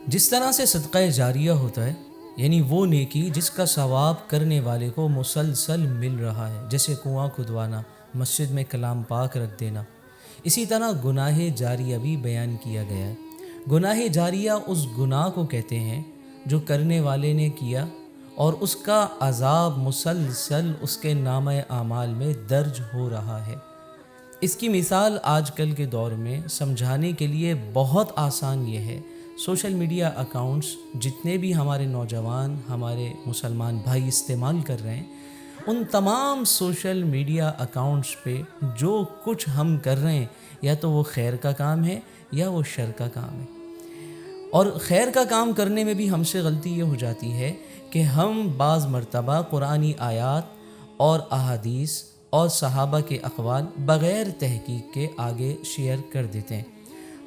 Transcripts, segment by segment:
جس طرح سے صدقہ جاریہ ہوتا ہے، یعنی وہ نیکی جس کا ثواب کرنے والے کو مسلسل مل رہا ہے، جیسے کنواں کھدوانا، مسجد میں کلام پاک رکھ دینا، اسی طرح گناہ جاریہ بھی بیان کیا گیا ہے۔ گناہ جاریہ اس گناہ کو کہتے ہیں جو کرنے والے نے کیا اور اس کا عذاب مسلسل اس کے نامہ اعمال میں درج ہو رہا ہے۔ اس کی مثال آج کل کے دور میں سمجھانے کے لیے بہت آسان یہ ہے، سوشل میڈیا اکاؤنٹس جتنے بھی ہمارے نوجوان، ہمارے مسلمان بھائی استعمال کر رہے ہیں، ان تمام سوشل میڈیا اکاؤنٹس پہ جو کچھ ہم کر رہے ہیں، یا تو وہ خیر کا کام ہے یا وہ شر کا کام ہے۔ اور خیر کا کام کرنے میں بھی ہم سے غلطی یہ ہو جاتی ہے کہ ہم بعض مرتبہ قرآنی آیات اور احادیث اور صحابہ کے اقوال بغیر تحقیق کے آگے شیئر کر دیتے ہیں۔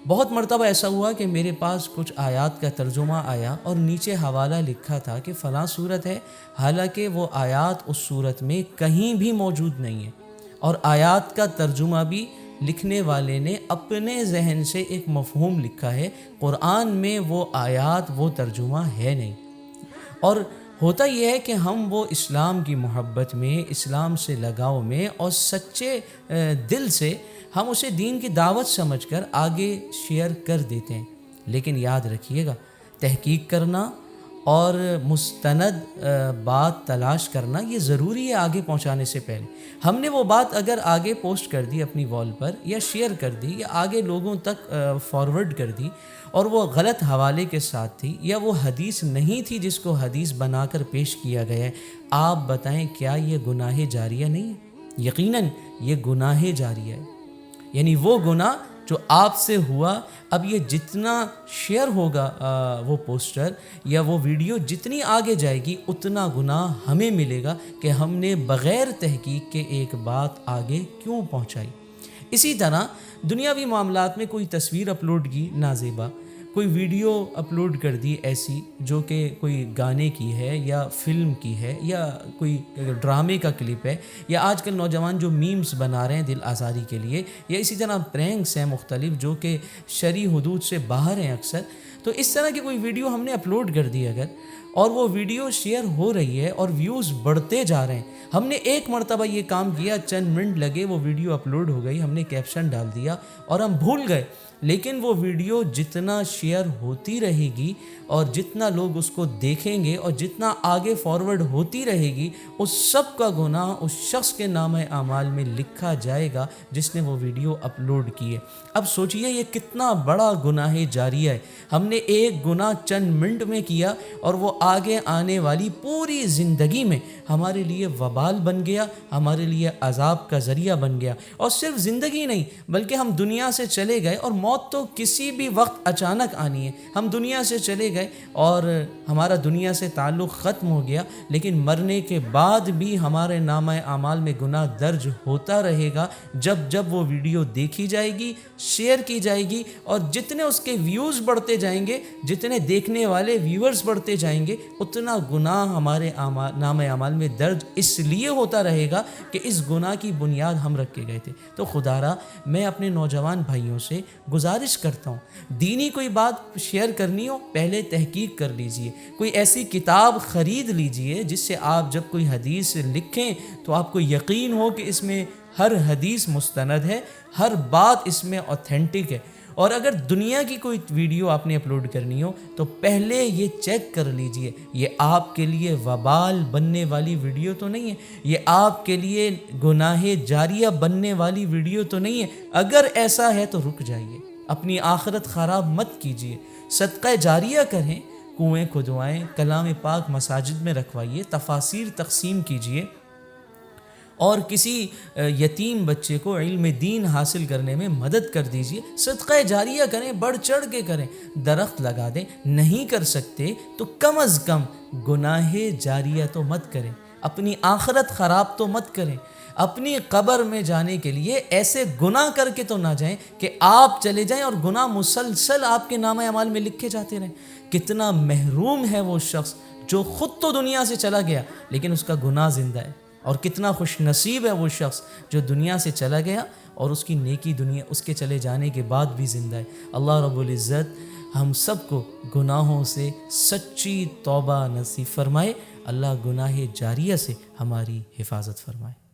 بہت مرتبہ ایسا ہوا کہ میرے پاس کچھ آیات کا ترجمہ آیا اور نیچے حوالہ لکھا تھا کہ فلاں صورت ہے، حالانکہ وہ آیات اس صورت میں کہیں بھی موجود نہیں ہے، اور آیات کا ترجمہ بھی لکھنے والے نے اپنے ذہن سے ایک مفہوم لکھا ہے، قرآن میں وہ آیات وہ ترجمہ ہے نہیں۔ اور ہوتا یہ ہے کہ ہم وہ اسلام کی محبت میں، اسلام سے لگاؤ میں اور سچے دل سے ہم اسے دین کی دعوت سمجھ کر آگے شیئر کر دیتے ہیں، لیکن یاد رکھیے گا، تحقیق کرنا اور مستند بات تلاش کرنا یہ ضروری ہے آگے پہنچانے سے پہلے۔ ہم نے وہ بات اگر آگے پوسٹ کر دی اپنی وال پر، یا شیئر کر دی، یا آگے لوگوں تک فارورڈ کر دی، اور وہ غلط حوالے کے ساتھ تھی، یا وہ حدیث نہیں تھی جس کو حدیث بنا کر پیش کیا گیا ہے، آپ بتائیں کیا یہ گناہ جاریہ نہیں ہے؟ یقیناً یہ گناہ جاریہ ہے، یعنی وہ گناہ جو آپ سے ہوا، اب یہ جتنا شیئر ہوگا وہ پوسٹر یا وہ ویڈیو جتنی آگے جائے گی، اتنا گناہ ہمیں ملے گا کہ ہم نے بغیر تحقیق کے ایک بات آگے کیوں پہنچائی۔ اسی طرح دنیاوی معاملات میں کوئی تصویر اپلوڈ کی نازیبا، کوئی ویڈیو اپلوڈ کر دی ایسی جو کہ کوئی گانے کی ہے یا فلم کی ہے یا کوئی ڈرامے کا کلپ ہے، یا آج کل نوجوان جو میمز بنا رہے ہیں دل آزاری کے لیے، یا اسی طرح پرینکس ہیں مختلف جو کہ شرعی حدود سے باہر ہیں اکثر، تو اس طرح کی کوئی ویڈیو ہم نے اپلوڈ کر دی اگر، اور وہ ویڈیو شیئر ہو رہی ہے اور ویوز بڑھتے جا رہے ہیں، ہم نے ایک مرتبہ یہ کام کیا، چند منٹ لگے، وہ ویڈیو اپلوڈ ہو گئی، ہم نے کیپشن ڈال دیا اور ہم بھول گئے، لیکن وہ ویڈیو جتنا شیئر ہوتی رہے گی اور جتنا لوگ اس کو دیکھیں گے اور جتنا آگے فارورڈ ہوتی رہے گی، اس سب کا گناہ اس شخص کے نامہ اعمال میں لکھا جائے گا جس نے وہ ویڈیو اپلوڈ کی ہے۔ اب سوچئے یہ کتنا بڑا گناہ جاریہ ہے، ہم نے ایک گناہ چند منٹ میں کیا اور وہ آگے آنے والی پوری زندگی میں ہمارے لیے وبال بن گیا، ہمارے لیے عذاب کا ذریعہ بن گیا، اور صرف زندگی نہیں بلکہ ہم دنیا سے چلے گئے، اور موت تو کسی بھی وقت اچانک آنی ہے، ہم دنیا سے چلے گئے اور ہمارا دنیا سے تعلق ختم ہو گیا، لیکن مرنے کے بعد بھی ہمارے نامہ اعمال میں گناہ درج ہوتا رہے گا، جب جب وہ ویڈیو دیکھی جائے گی، شیئر کی جائے گی، اور جتنے اس کے ویوز بڑھتے جائیں گے، جتنے دیکھنے والے ویورز بڑھتے جائیں گے، اتنا گناہ ہمارے نامہ اعمال میں درج اس لیے ہوتا رہے گا کہ اس گناہ کی بنیاد ہم رکھ کے گئے تھے۔ تو خدا را میں اپنے نوجوان بھائیوں سے گزارش کرتا ہوں، دینی کوئی بات شیئر کرنی ہو پہلے تحقیق کر لیجئے، کوئی ایسی کتاب خرید لیجئے جس سے آپ جب کوئی حدیث لکھیں تو آپ کو یقین ہو کہ اس میں ہر حدیث مستند ہے، ہر بات اس میں اوتھینٹک ہے۔ اور اگر دنیا کی کوئی ویڈیو آپ نے اپلوڈ کرنی ہو تو پہلے یہ چیک کر لیجئے یہ آپ کے لیے وبال بننے والی ویڈیو تو نہیں ہے، یہ آپ کے لیے گناہ جاریہ بننے والی ویڈیو تو نہیں ہے۔ اگر ایسا ہے تو رک جائیے، اپنی آخرت خراب مت کیجیے، صدقہ جاریہ کریں، کنویں کھدوائیں، کلام پاک مساجد میں رکھوائیے، تفاسیر تقسیم کیجیے، اور کسی یتیم بچے کو علم دین حاصل کرنے میں مدد کر دیجیے، صدقہ جاریہ کریں، بڑھ چڑھ کے کریں، درخت لگا دیں، نہیں کر سکتے تو کم از کم گناہ جاریہ تو مت کریں، اپنی آخرت خراب تو مت کریں، اپنی قبر میں جانے کے لیے ایسے گناہ کر کے تو نہ جائیں کہ آپ چلے جائیں اور گناہ مسلسل آپ کے نامہ اعمال میں لکھے جاتے رہیں۔ کتنا محروم ہے وہ شخص جو خود تو دنیا سے چلا گیا لیکن اس کا گناہ زندہ ہے۔ اور کتنا خوش نصیب ہے وہ شخص جو دنیا سے چلا گیا اور اس کی نیکی دنیا اس کے چلے جانے کے بعد بھی زندہ ہے۔ اللہ رب العزت ہم سب کو گناہوں سے سچی توبہ نصیب فرمائے، اللہ گناہ جاریہ سے ہماری حفاظت فرمائے۔